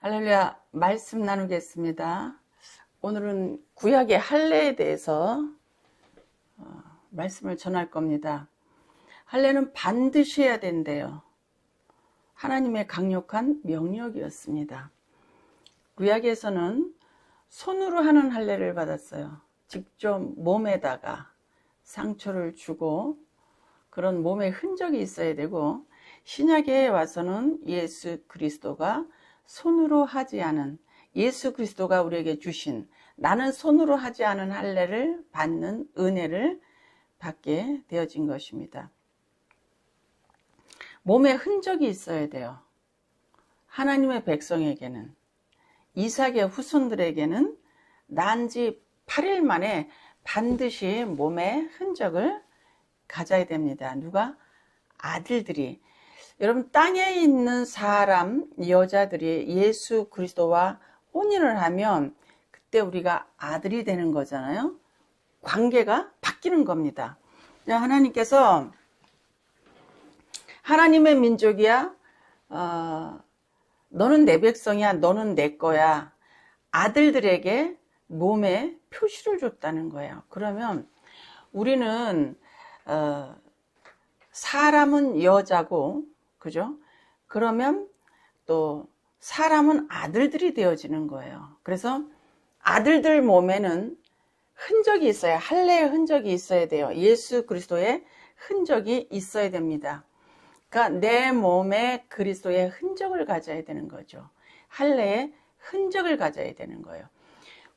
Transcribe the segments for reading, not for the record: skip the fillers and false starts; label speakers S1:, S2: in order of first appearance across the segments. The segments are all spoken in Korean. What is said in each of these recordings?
S1: 할렐루야, 말씀 나누겠습니다. 오늘은 구약의 할례에 대해서 말씀을 전할 겁니다. 할례는 반드시 해야 된대요. 하나님의 강력한 명령이었습니다. 구약에서는 손으로 하는 할례를 받았어요. 직접 몸에다가 상처를 주고 그런 몸에 흔적이 있어야 되고, 신약에 와서는 예수 그리스도가 손으로 하지 않은, 예수 그리스도가 우리에게 주신 나는 손으로 하지 않은 할례를 받는 은혜를 받게 되어진 것입니다. 몸에 흔적이 있어야 돼요. 하나님의 백성에게는, 이삭의 후손들에게는 난 지 8일 만에 반드시 몸에 흔적을 가져야 됩니다. 누가? 아들들이. 여러분, 땅에 있는 사람, 여자들이 예수 그리스도와 혼인을 하면 그때 우리가 아들이 되는 거잖아요. 관계가 바뀌는 겁니다. 하나님께서 하나님의 민족이야, 너는 내 백성이야, 너는 내 거야, 아들들에게 몸에 표시를 줬다는 거예요. 그러면 우리는 사람은 여자고, 그죠? 그러면 또 사람은 아들들이 되어지는 거예요. 그래서 아들들 몸에는 흔적이 있어야, 할례의 흔적이 있어야 돼요. 예수 그리스도의 흔적이 있어야 됩니다. 그러니까 내 몸에 그리스도의 흔적을 가져야 되는 거죠. 할례의 흔적을 가져야 되는 거예요.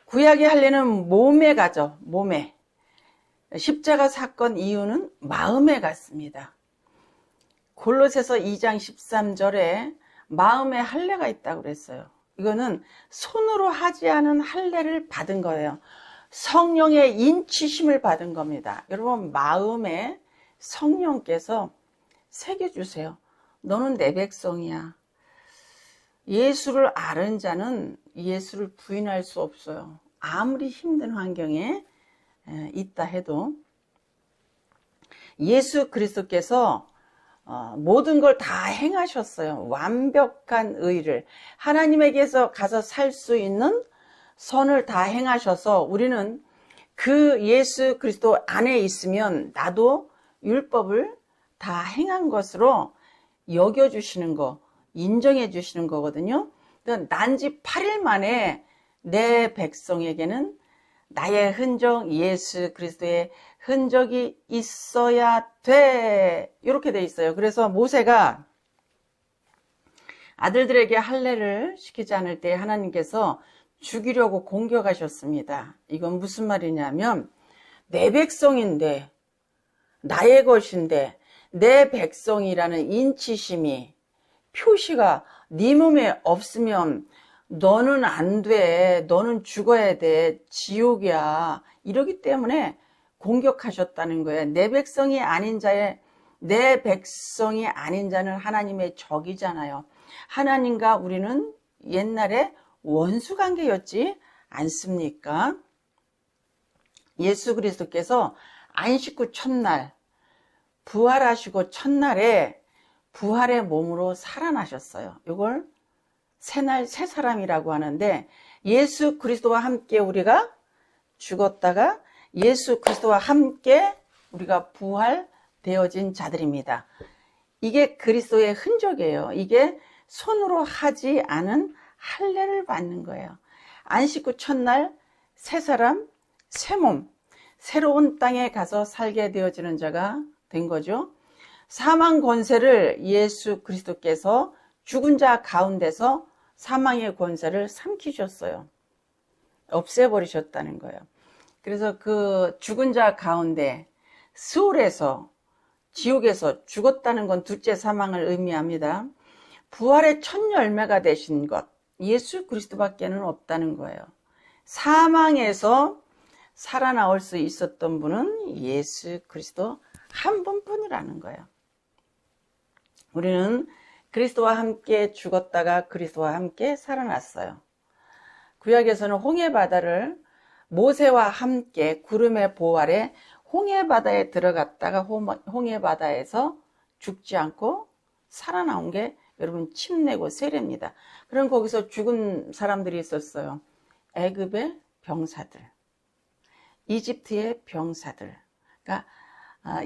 S1: 구약의 할례는 몸에 가죠. 몸에. 십자가 사건 이유는 마음에 갔습니다. 골로새서 2장 13절에 마음에 할례가 있다고 그랬어요. 이거는 손으로 하지 않은 할례를 받은 거예요. 성령의 인치심을 받은 겁니다. 여러분, 마음에 성령께서 새겨주세요. 너는 내 백성이야. 예수를 아는 자는 예수를 부인할 수 없어요. 아무리 힘든 환경에 있다 해도 예수 그리스도께서 모든 걸 다 행하셨어요. 완벽한 의를, 하나님에게서 가서 살 수 있는 선을 다 행하셔서 우리는 그 예수 그리스도 안에 있으면 나도 율법을 다 행한 것으로 여겨주시는 거, 인정해 주시는 거거든요. 난지 8일 만에 내 백성에게는 나의 흔적, 예수 그리스도의 흔적이 있어야 돼, 이렇게 돼 있어요. 그래서 모세가 아들들에게 할례를 시키지 않을 때 하나님께서 죽이려고 공격하셨습니다. 이건 무슨 말이냐면, 내 백성인데, 나의 것인데, 내 백성이라는 인치심이, 표시가 네 몸에 없으면 너는 안 돼, 너는 죽어야 돼, 지옥이야, 이러기 때문에 공격하셨다는 거예요. 내 백성이 아닌 자는 하나님의 적이잖아요. 하나님과 우리는 옛날에 원수 관계였지 않습니까? 예수 그리스도께서 안식 후 첫날, 부활하시고 첫날에 부활의 몸으로 살아나셨어요. 이걸 새날 새 사람이라고 하는데, 예수 그리스도와 함께 우리가 죽었다가 예수 그리스도와 함께 우리가 부활되어진 자들입니다. 이게 그리스도의 흔적이에요. 이게 손으로 하지 않은 할례를 받는 거예요. 안식 후 첫날 새 사람, 새 몸, 새로운 땅에 가서 살게 되어지는 자가 된 거죠. 사망 권세를 예수 그리스도께서 죽은 자 가운데서 사망의 권세를 삼키셨어요. 없애버리셨다는 거예요. 그래서 그 죽은 자 가운데 스올에서, 지옥에서 죽었다는 건 둘째 사망을 의미합니다. 부활의 첫 열매가 되신 것, 예수 그리스도밖에는 없다는 거예요. 사망에서 살아나올 수 있었던 분은 예수 그리스도 한 분뿐이라는 거예요. 우리는 그리스도와 함께 죽었다가 그리스도와 함께 살아났어요. 구약에서는 홍해바다를 모세와 함께 구름의 보호 아래 홍해바다에 들어갔다가 홍해바다에서 죽지 않고 살아나온 게 여러분 침내고 세례입니다. 그럼 거기서 죽은 사람들이 있었어요. 애굽의 병사들, 이집트의 병사들. 그러니까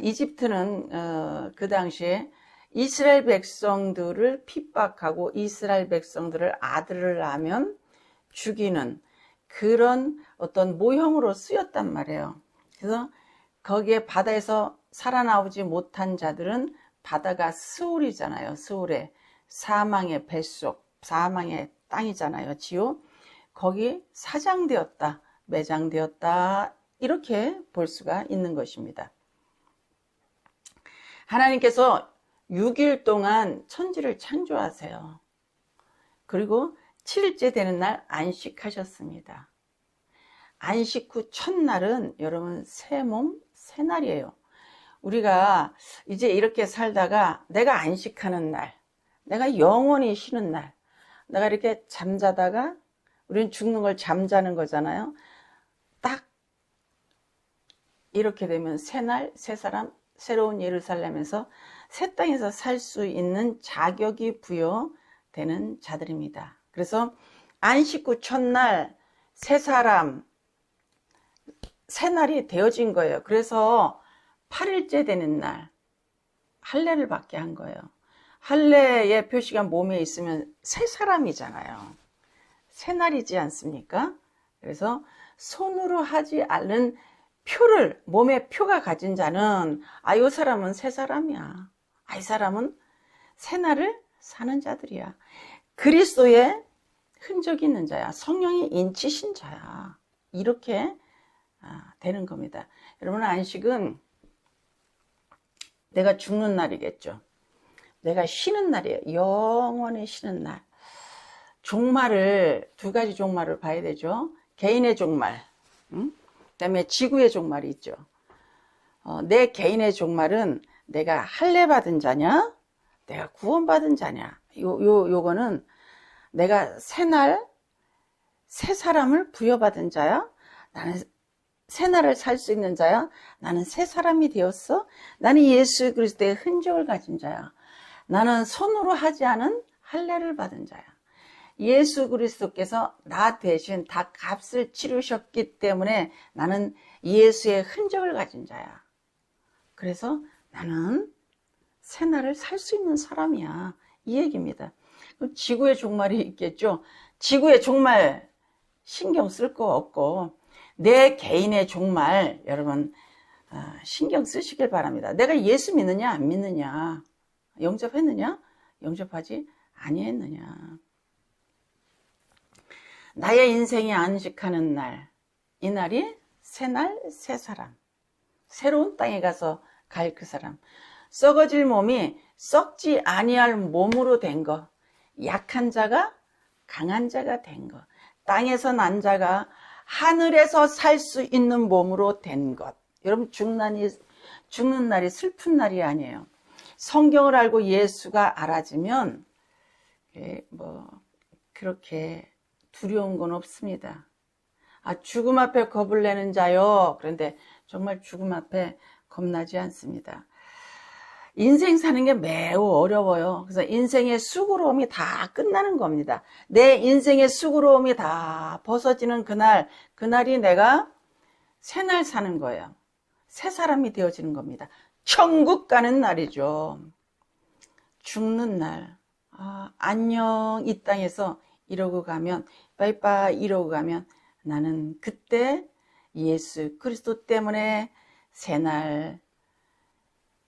S1: 이집트는 그 당시에 이스라엘 백성들을 핍박하고 이스라엘 백성들을 아들을 낳으면 죽이는 그런 어떤 모형으로 쓰였단 말이에요. 그래서 거기에 바다에서 살아나오지 못한 자들은 바다가 스올이잖아요. 스올에 사망의 뱃속, 사망의 땅이잖아요. 지옥. 거기 사장되었다, 매장되었다, 이렇게 볼 수가 있는 것입니다. 하나님께서 6일 동안 천지를 창조하세요. 그리고 7일째 되는 날 안식하셨습니다. 안식 후 첫날은 여러분 새 몸, 새 날이에요. 우리가 이제 이렇게 살다가 내가 안식하는 날, 내가 영원히 쉬는 날, 내가 이렇게 잠자다가 우리는 죽는 걸 잠자는 거잖아요. 딱 이렇게 되면 새 날, 새 사람, 새로운 예루살렘에서 새 땅에서 살 수 있는 자격이 부여되는 자들입니다. 그래서 안식 후 첫날 새 사람, 새 날이 되어진 거예요. 그래서 8일째 되는 날 할례를 받게 한 거예요. 할례의 표시가 몸에 있으면 새 사람이잖아요. 새 날이지 않습니까? 그래서 손으로 하지 않는 표를, 몸에 표가 가진 자는 이 사람은 새 사람이야. 이 사람은 새 날을 사는 자들이야. 그리스도의 흔적이 있는 자야. 성령이 인치신 자야. 이렇게 되는 겁니다. 여러분, 안식은 내가 죽는 날이겠죠. 내가 쉬는 날이에요. 영원히 쉬는 날. 종말을, 두 가지 종말을 봐야 되죠. 개인의 종말, 그다음에 지구의 종말이 있죠. 내 개인의 종말은 내가 할례 받은 자냐, 내가 구원받은 자냐. 요거는 내가 새 날, 새 사람을 부여받은 자야. 나는 새 날을 살 수 있는 자야. 나는 새 사람이 되었어. 나는 예수 그리스도의 흔적을 가진 자야. 나는 손으로 하지 않은 할례를 받은 자야. 예수 그리스도께서 나 대신 다 값을 치르셨기 때문에 나는 예수의 흔적을 가진 자야. 그래서 나는 새 날을 살 수 있는 사람이야. 이 얘기입니다. 그럼 지구의 종말이 있겠죠. 지구의 종말 신경 쓸 거 없고 내 개인의 종말 여러분 신경 쓰시길 바랍니다. 내가 예수 믿느냐 안 믿느냐, 영접했느냐 영접하지 아니했느냐. 나의 인생이 안식하는 날, 이 날이 새 날, 새 사람, 새로운 땅에 가서 갈 그 사람, 썩어질 몸이 썩지 아니할 몸으로 된 것, 약한 자가 강한 자가 된 것, 땅에서 난 자가 하늘에서 살 수 있는 몸으로 된 것. 여러분, 죽는 날이 슬픈 날이 아니에요. 성경을 알고 예수가 알아지면 그렇게 두려운 건 없습니다. 죽음 앞에 겁을 내는 자요. 그런데 정말 죽음 앞에 겁나지 않습니다. 인생 사는 게 매우 어려워요. 그래서 인생의 수고로움이 다 끝나는 겁니다. 내 인생의 수고로움이 다 벗어지는 그날이 내가 새 날 사는 거예요. 새 사람이 되어지는 겁니다. 천국 가는 날이죠. 죽는 날. 안녕 이 땅에서 이러고 가면, 빠이빠이 이러고 가면 나는 그때 예수 그리스도 때문에 새 날,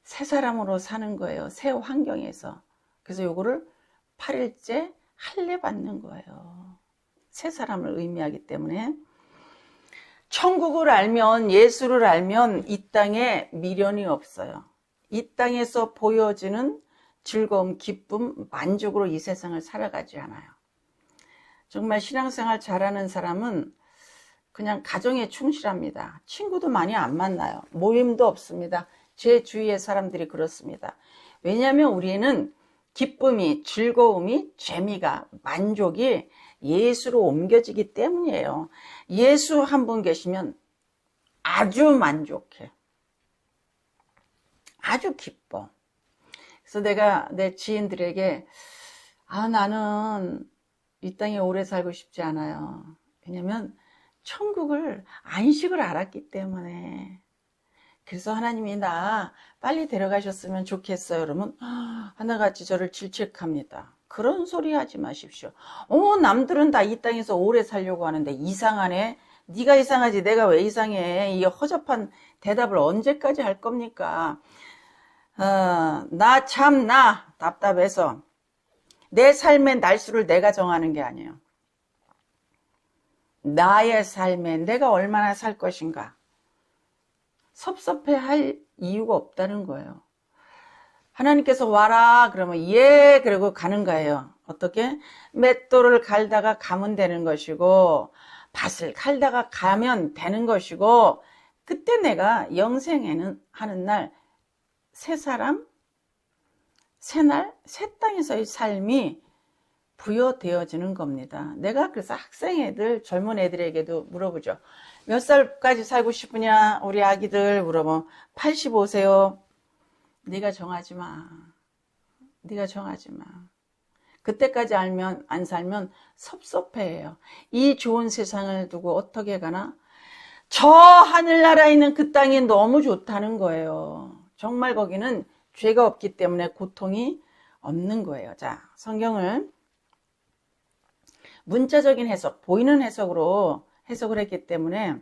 S1: 새 사람으로 사는 거예요. 새 환경에서. 그래서 요거를 8일째 할례 받는 거예요. 새 사람을 의미하기 때문에. 천국을 알면, 예수를 알면 이 땅에 미련이 없어요. 이 땅에서 보여지는 즐거움, 기쁨, 만족으로 이 세상을 살아가지 않아요. 정말 신앙생활 잘하는 사람은 그냥 가정에 충실합니다. 친구도 많이 안 만나요. 모임도 없습니다. 제 주위의 사람들이 그렇습니다. 왜냐하면 우리는 기쁨이, 즐거움이, 재미가, 만족이 예수로 옮겨지기 때문이에요. 예수 한 분 계시면 아주 만족해. 아주 기뻐. 그래서 내가 내 지인들에게 나는 이 땅에 오래 살고 싶지 않아요. 왜냐면 천국을 안식을 알았기 때문에. 그래서 하나님이 나 빨리 데려가셨으면 좋겠어요. 그러면 하나같이 저를 질책합니다. 그런 소리 하지 마십시오. 남들은 다 이 땅에서 오래 살려고 하는데 이상하네. 네가 이상하지 내가 왜 이상해. 이 허접한 대답을 언제까지 할 겁니까? 나 답답해서 내 삶의 날수를 내가 정하는 게 아니에요. 나의 삶에 내가 얼마나 살 것인가. 섭섭해할 이유가 없다는 거예요. 하나님께서 와라 그러면 예 그러고 가는 거예요. 어떻게? 맷돌을 갈다가 가면 되는 것이고 밭을 갈다가 가면 되는 것이고 그때 내가 영생에는 하는 날 새 사람, 새 날, 새 땅에서의 삶이 부여되어지는 겁니다. 내가 그래서 학생 애들, 젊은 애들에게도 물어보죠. 몇 살까지 살고 싶으냐? 우리 아기들 물어보면 85세요. 네가 정하지 마. 네가 정하지 마. 그때까지 알면 안 살면 섭섭해해요. 이 좋은 세상을 두고 어떻게 가나? 저 하늘나라에 있는 그 땅이 너무 좋다는 거예요. 정말 거기는 죄가 없기 때문에 고통이 없는 거예요. 자, 성경을 문자적인 해석, 보이는 해석으로 해석을 했기 때문에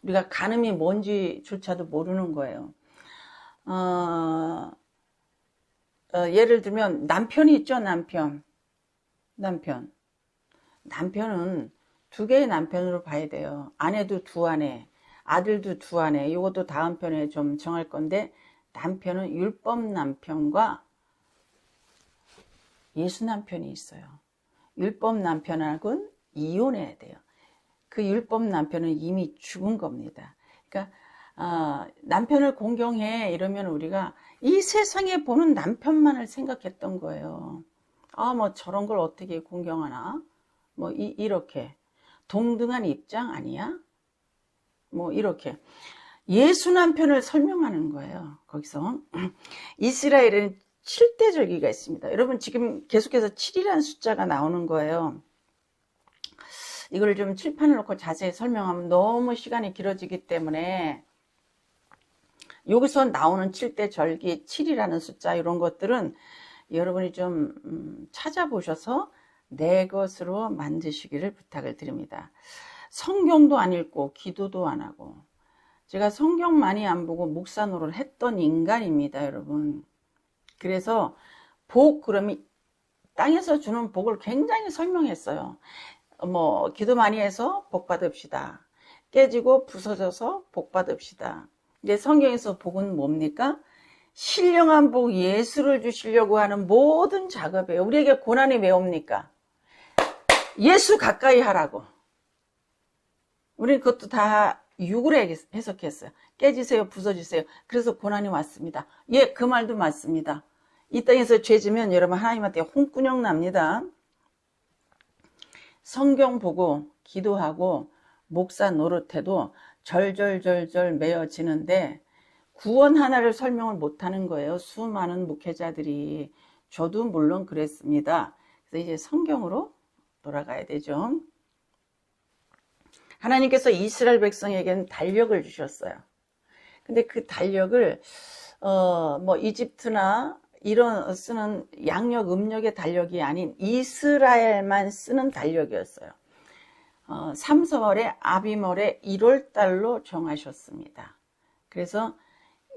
S1: 우리가 간음이 뭔지조차도 모르는 거예요. 예를 들면 남편이 있죠. 남편은 두 개의 남편으로 봐야 돼요. 아내도 두 아내, 아들도 두 아내. 이것도 다음 편에 좀 정할 건데 남편은 율법 남편과 예수 남편이 있어요. 율법 남편하고는 이혼해야 돼요. 그 율법 남편은 이미 죽은 겁니다. 그러니까 남편을 공경해 이러면 우리가 이 세상에 보는 남편만을 생각했던 거예요. 뭐 저런 걸 어떻게 공경하나? 뭐 이렇게 동등한 입장 아니야? 뭐 이렇게 예수 남편을 설명하는 거예요. 거기서 이스라엘에는 7대 절기가 있습니다. 여러분 지금 계속해서 7이라는 숫자가 나오는 거예요. 이걸 좀 칠판을 놓고 자세히 설명하면 너무 시간이 길어지기 때문에 여기서 나오는 7대 절기, 7이라는 숫자 이런 것들은 여러분이 좀 찾아보셔서 내 것으로 만드시기를 부탁을 드립니다. 성경도 안 읽고 기도도 안 하고 제가 성경 많이 안 보고 목사 노릇을 했던 인간입니다, 여러분. 그래서 그러면 땅에서 주는 복을 굉장히 설명했어요. 기도 많이 해서 복 받읍시다. 깨지고 부서져서 복 받읍시다. 이제 성경에서 복은 뭡니까? 신령한 복, 예수를 주시려고 하는 모든 작업이에요. 우리에게 고난이 왜 옵니까? 예수 가까이 하라고. 우리는 그것도 다 육으로 해석했어요. 깨지세요, 부서지세요. 그래서 고난이 왔습니다. 예, 그 말도 맞습니다. 이 땅에서 죄 지면 여러분 하나님한테 홍군형 납니다. 성경 보고 기도하고 목사 노릇해도 절절절절 메어지는데 구원 하나를 설명을 못하는 거예요. 수많은 목회자들이. 저도 물론 그랬습니다. 그래서 이제 성경으로 돌아가야 되죠. 하나님께서 이스라엘 백성에게는 달력을 주셨어요. 근데 그 달력을 이집트나 이런 쓰는 양력, 음력의 달력이 아닌 이스라엘만 쓰는 달력이었어요. 삼서월에 아비월에 1월달로 정하셨습니다. 그래서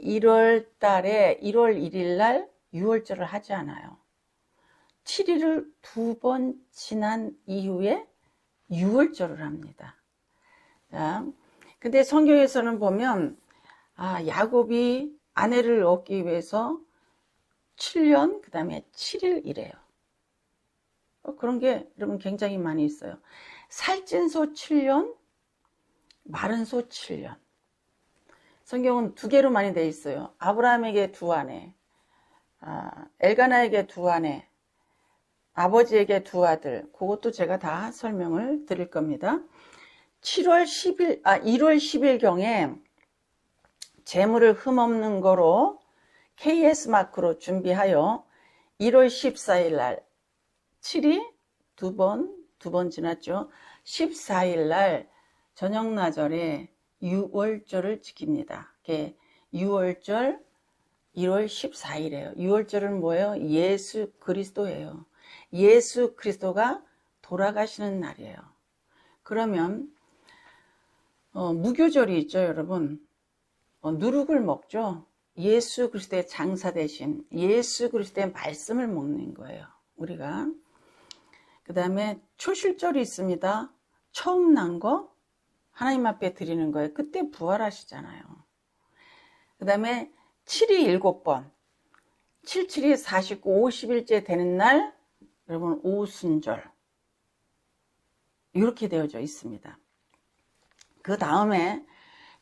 S1: 1월달에 1월 1일날 6월절을 하지 않아요. 7일을 2번 지난 이후에 6월절을 합니다. 자, 근데 성경에서는 보면 야곱이 아내를 얻기 위해서 7년 그 다음에 7일 이래요. 그런 게 여러분 굉장히 많이 있어요. 살찐 소 7년, 마른 소 7년. 성경은 두 개로 많이 돼 있어요. 아브라함에게 두 아내, 엘가나에게 두 아내, 아버지에게 두 아들. 그것도 제가 다 설명을 드릴 겁니다. 1월 10일경에 재물을 흠없는 거로 KS 마크로 준비하여 1월 14일 날 7이 두 번 지났죠. 14일 날 저녁나절에 유월절을 지킵니다. 6월절 1월 14일이에요. 6월절은 뭐예요? 예수 그리스도예요. 예수 그리스도가 돌아가시는 날이에요. 그러면 무교절이 있죠, 여러분. 누룩을 먹죠. 예수 그리스도의 장사 대신 예수 그리스도의 말씀을 먹는 거예요, 우리가. 그 다음에 초실절이 있습니다. 처음 난 거 하나님 앞에 드리는 거예요. 그때 부활하시잖아요. 그 다음에 7이 7번, 77이 49, 50일째 되는 날, 여러분 오순절, 이렇게 되어져 있습니다. 그 다음에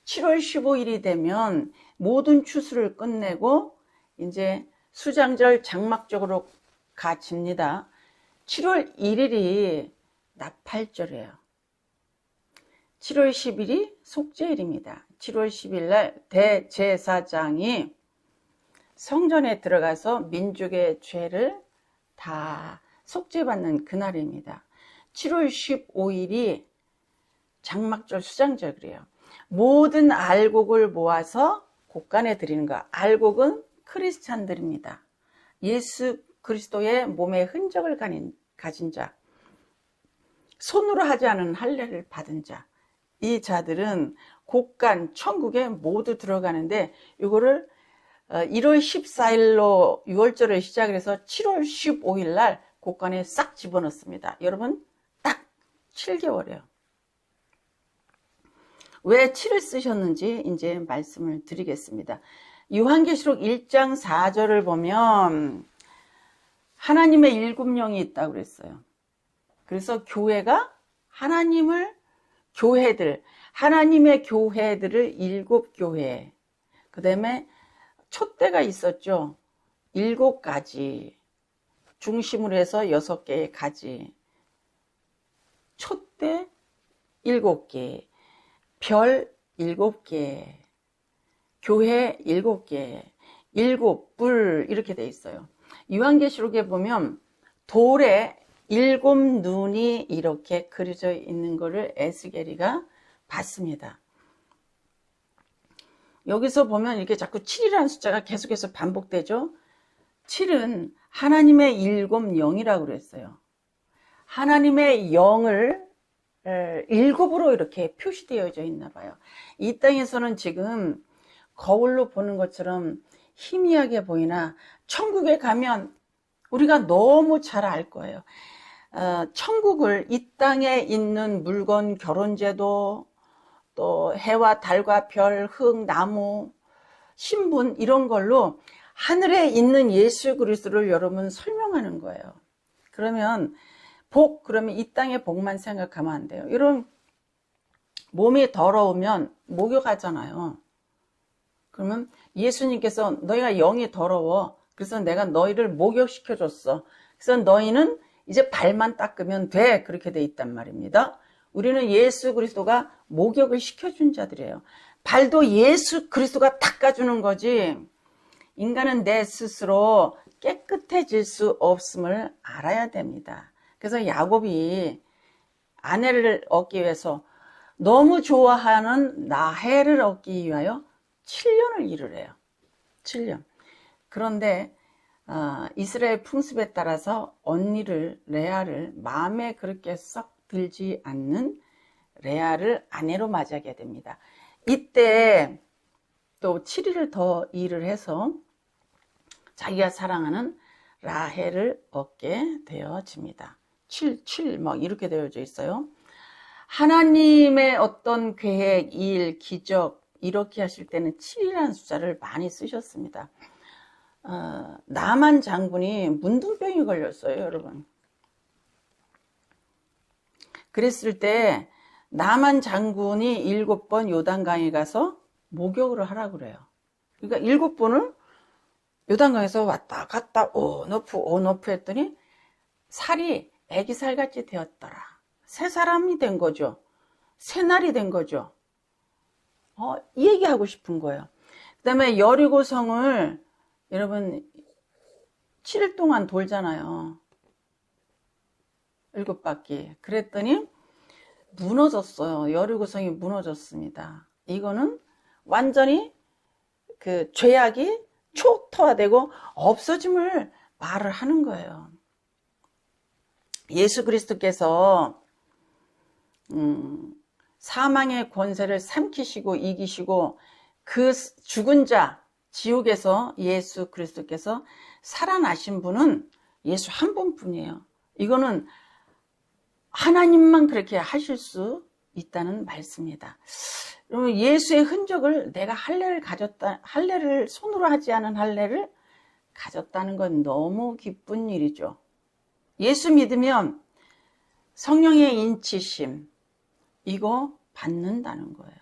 S1: 7월 15일이 되면 모든 추수를 끝내고 이제 수장절 장막적으로 가집니다. 7월 1일이 나팔절이에요. 7월 10일이 속죄일입니다. 7월 10일 날 대제사장이 성전에 들어가서 민족의 죄를 다 속죄받는 그날입니다. 7월 15일이 장막절 수장절 그래요. 모든 알곡을 모아서 곳간에 드리는 거. 알곡은 크리스찬들입니다. 예수 그리스도의 몸의 흔적을 가진 자, 손으로 하지 않은 할례를 받은 자, 이 자들은 곳간 천국에 모두 들어가는데, 이거를 1월 14일로 6월절을 시작을 해서 7월 15일 날 곳간에 싹 집어넣습니다. 여러분 딱 7개월이에요. 왜 7을 쓰셨는지 이제 말씀을 드리겠습니다. 요한계시록 1장 4절을 보면 하나님의 7영이 있다고 그랬어요. 그래서 교회가 하나님의 교회들을 7교회, 그 다음에 촛대가 있었죠. 7가지, 중심으로 해서 6개의 가지, 촛대 7개, 별 7개, 교회 7개, 7불, 이렇게 돼 있어요. 요한계시록에 보면 돌에 7눈이 이렇게 그려져 있는 것을 에스겔이가 봤습니다. 여기서 보면 이렇게 자꾸 7이라는 숫자가 계속해서 반복되죠. 7은 하나님의 7영이라고 그랬어요. 하나님의 영을 7으로 이렇게 표시되어져 있나 봐요. 이 땅에서는 지금 거울로 보는 것처럼 희미하게 보이나 천국에 가면 우리가 너무 잘 알 거예요. 천국을 이 땅에 있는 물건, 결혼제도, 또 해와 달과 별, 흙, 나무, 신분, 이런 걸로 하늘에 있는 예수 그리스도를 여러분 설명하는 거예요. 그러면 그러면 이 땅의 복만 생각하면 안 돼요. 여러분 몸이 더러우면 목욕하잖아요. 그러면 예수님께서 너희가 영이 더러워, 그래서 내가 너희를 목욕시켜줬어, 그래서 너희는 이제 발만 닦으면 돼, 그렇게 돼 있단 말입니다. 우리는 예수 그리스도가 목욕을 시켜준 자들이에요. 발도 예수 그리스도가 닦아주는 거지, 인간은 내 스스로 깨끗해질 수 없음을 알아야 됩니다. 그래서 야곱이 아내를 얻기 위해서 너무 좋아하는 라헬을 얻기 위하여 7년을 일을 해요. 7년. 그런데 이스라엘 풍습에 따라서 언니를, 레아를, 마음에 그렇게 썩 들지 않는 레아를 아내로 맞이하게 됩니다. 이때 또 7일을 더 일을 해서 자기가 사랑하는 라헬을 얻게 되어집니다. 7 막 이렇게 되어져 있어요. 하나님의 어떤 계획, 일, 기적 이렇게 하실 때는 7이라는 숫자를 많이 쓰셨습니다. 나만 장군이 문둥병이 걸렸어요, 여러분. 그랬을 때 나만 장군이 7번 요단강에 가서 목욕을 하라고 그래요. 그러니까 7번을 요단강에서 왔다 갔다 온오프 했더니 살이 애기살같이 되었더라. 새 사람이 된 거죠. 새 날이 된 거죠. 이 얘기하고 싶은 거예요. 그 다음에 여리고성을 여러분 7일 동안 돌잖아요. 7바퀴. 그랬더니 무너졌어요. 여리고성이 무너졌습니다. 이거는 완전히 그 죄악이 초토화되고 없어짐을 말을 하는 거예요. 예수 그리스도께서 사망의 권세를 삼키시고 이기시고 그 죽은 자 지옥에서 예수 그리스도께서 살아나신 분은 예수 한 분뿐이에요. 이거는 하나님만 그렇게 하실 수 있다는 말씀입니다. 그러면 예수의 흔적을 내가 할례를 손으로 하지 않은 할례를 가졌다는 건 너무 기쁜 일이죠. 예수 믿으면 성령의 인치심 이거 받는다는 거예요.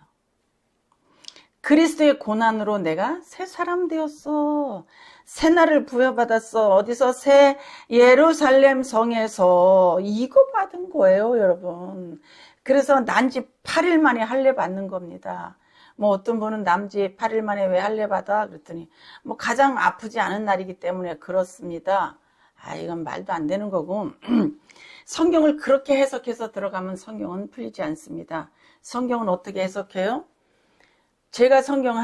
S1: 그리스도의 고난으로 내가 새 사람 되었어. 새 날을 부여받았어. 어디서? 새 예루살렘 성에서. 이거 받은 거예요, 여러분. 그래서 난지 8일 만에 할례 받는 겁니다. 뭐 어떤 분은 남지 8일 만에 왜 할례 받아? 그랬더니 뭐 가장 아프지 않은 날이기 때문에 그렇습니다. 이건 말도 안 되는 거고 성경을 그렇게 해석해서 들어가면 성경은 풀리지 않습니다. 성경은 어떻게 해석해요? 제가 성경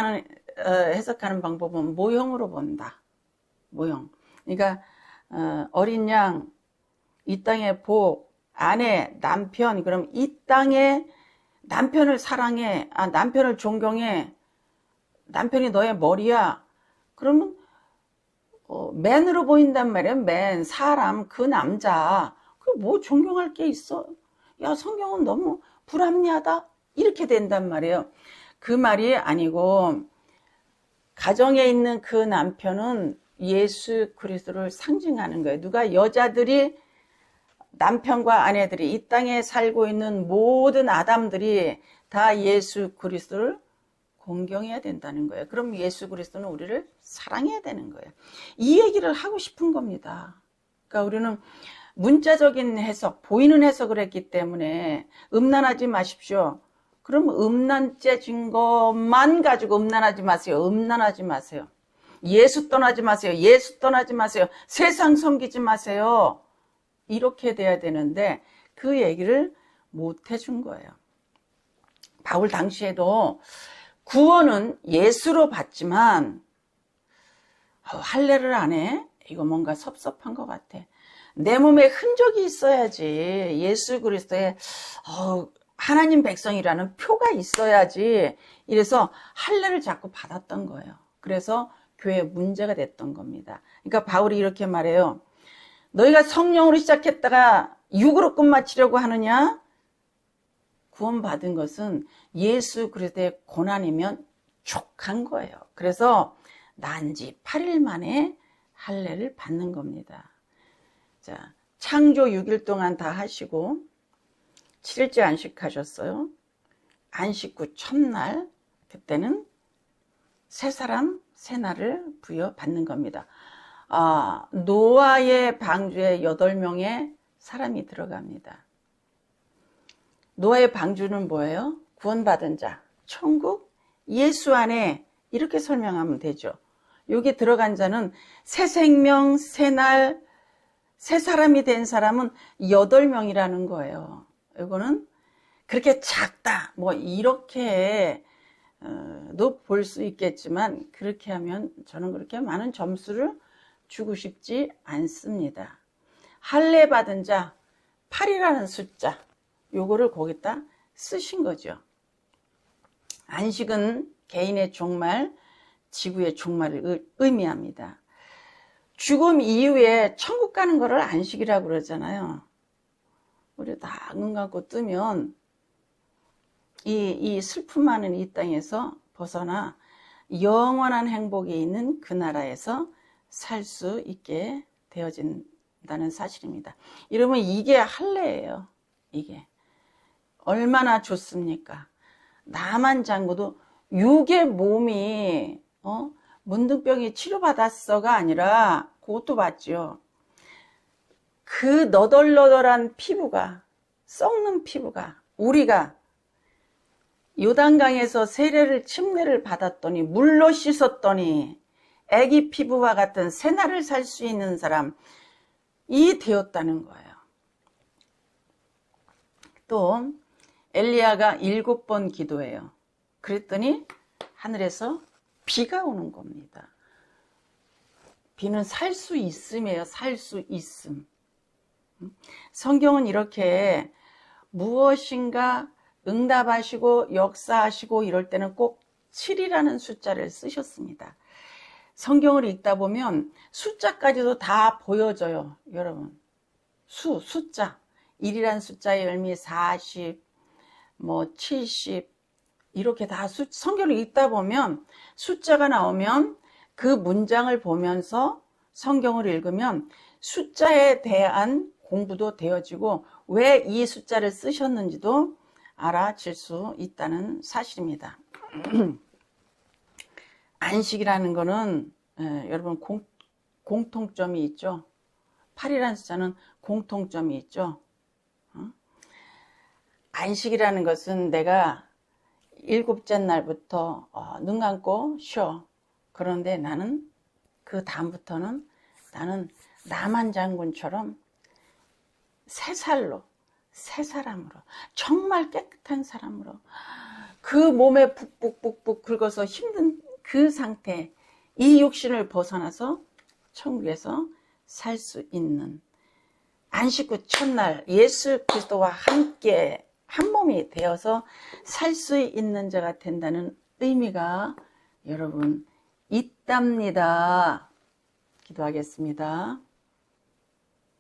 S1: 해석하는 방법은 모형으로 본다. 모형. 그러니까 어린 양, 이 땅의 복, 아내, 남편, 그럼 이 땅에 남편을 사랑해, 남편을 존경해, 남편이 너의 머리야. 그러면 맨으로 보인단 말이에요. 맨, 사람, 그 남자. 그 뭐 존경할 게 있어? 야, 성경은 너무 불합리하다. 이렇게 된단 말이에요. 그 말이 아니고 가정에 있는 그 남편은 예수 그리스도를 상징하는 거예요. 누가? 여자들이, 남편과 아내들이, 이 땅에 살고 있는 모든 아담들이 다 예수 그리스도를 공경해야 된다는 거예요. 그럼 예수 그리스도는 우리를 사랑해야 되는 거예요. 이 얘기를 하고 싶은 겁니다. 그러니까 우리는 문자적인 해석, 보이는 해석을 했기 때문에 음란하지 마십시오. 그럼 음란죄진 것만 가지고 음란하지 마세요. 음란하지 마세요. 예수 떠나지 마세요. 예수 떠나지 마세요. 세상 섬기지 마세요. 이렇게 돼야 되는데 그 얘기를 못 해준 거예요. 바울 당시에도 구원은 예수로 받지만 할례를 안 해? 이거 뭔가 섭섭한 것 같아. 내 몸에 흔적이 있어야지. 예수 그리스도의 하나님 백성이라는 표가 있어야지. 이래서 할례를 자꾸 받았던 거예요. 그래서 교회에 문제가 됐던 겁니다. 그러니까 바울이 이렇게 말해요. 너희가 성령으로 시작했다가 육으로 끝마치려고 하느냐? 구원받은 것은 예수 그리스도의 고난이면 족한 거예요. 그래서 난지 8일 만에 할례를 받는 겁니다. 자, 창조 6일 동안 다 하시고 7일째 안식하셨어요. 안식 후 첫날, 그때는 새 사람, 새 날을 부여받는 겁니다. 노아의 방주에 8명의 사람이 들어갑니다. 노아의 방주는 뭐예요? 구원받은 자, 천국, 예수 안에, 이렇게 설명하면 되죠. 여기 들어간 자는 새 생명, 새 날, 새 사람이 된 사람은 8명이라는 거예요. 이거는 그렇게 작다, 뭐 이렇게 도 볼 수 있겠지만 그렇게 하면 저는 그렇게 많은 점수를 주고 싶지 않습니다. 할례 받은 자 8이라는 숫자, 요거를 거기다 쓰신 거죠. 안식은 개인의 종말, 지구의 종말을 의미합니다. 죽음 이후에 천국 가는 거를 안식이라고 그러잖아요. 우리 다 눈 감고 뜨면 이 슬픔 많은 이 땅에서 벗어나 영원한 행복이 있는 그 나라에서 살 수 있게 되어진다는 사실입니다. 이러면 이게 할례예요. 이게 얼마나 좋습니까? 나만 장구도 육의 몸이 문둥병이 치료받았어가 아니라 그것도 받죠. 그 너덜너덜한 피부가, 썩는 피부가, 우리가 요단강에서 침례를 받았더니, 물로 씻었더니, 애기 피부와 같은 새날을 살 수 있는 사람이 되었다는 거예요. 또 엘리야가 7번 기도해요. 그랬더니 하늘에서 비가 오는 겁니다. 비는 살 수 있음이에요. 살 수 있음. 성경은 이렇게 무엇인가 응답하시고 역사하시고 이럴 때는 꼭 7이라는 숫자를 쓰셨습니다. 성경을 읽다 보면 숫자까지도 다 보여져요. 여러분, 숫자 1이라는 숫자의 의미 40, 70 이렇게 다 성경을 읽다 보면 숫자가 나오면 그 문장을 보면서 성경을 읽으면 숫자에 대한 공부도 되어지고 왜 이 숫자를 쓰셨는지도 알아질 수 있다는 사실입니다. 안식이라는 거는 여러분 공통점이 있죠. 8이라는 숫자는 공통점이 있죠. 안식이라는 것은 내가 7째 날부터 눈 감고 쉬어. 그런데 나는 그 다음부터는 나는 나만 장군처럼 새 사람으로 정말 깨끗한 사람으로 그 몸에 북북북북 긁어서 힘든 그 상태, 이 육신을 벗어나서 천국에서 살 수 있는 안식 후 첫날 예수 그리스도와 함께 한 몸이 되어서 살 수 있는 자가 된다는 의미가 여러분 있답니다. 기도하겠습니다.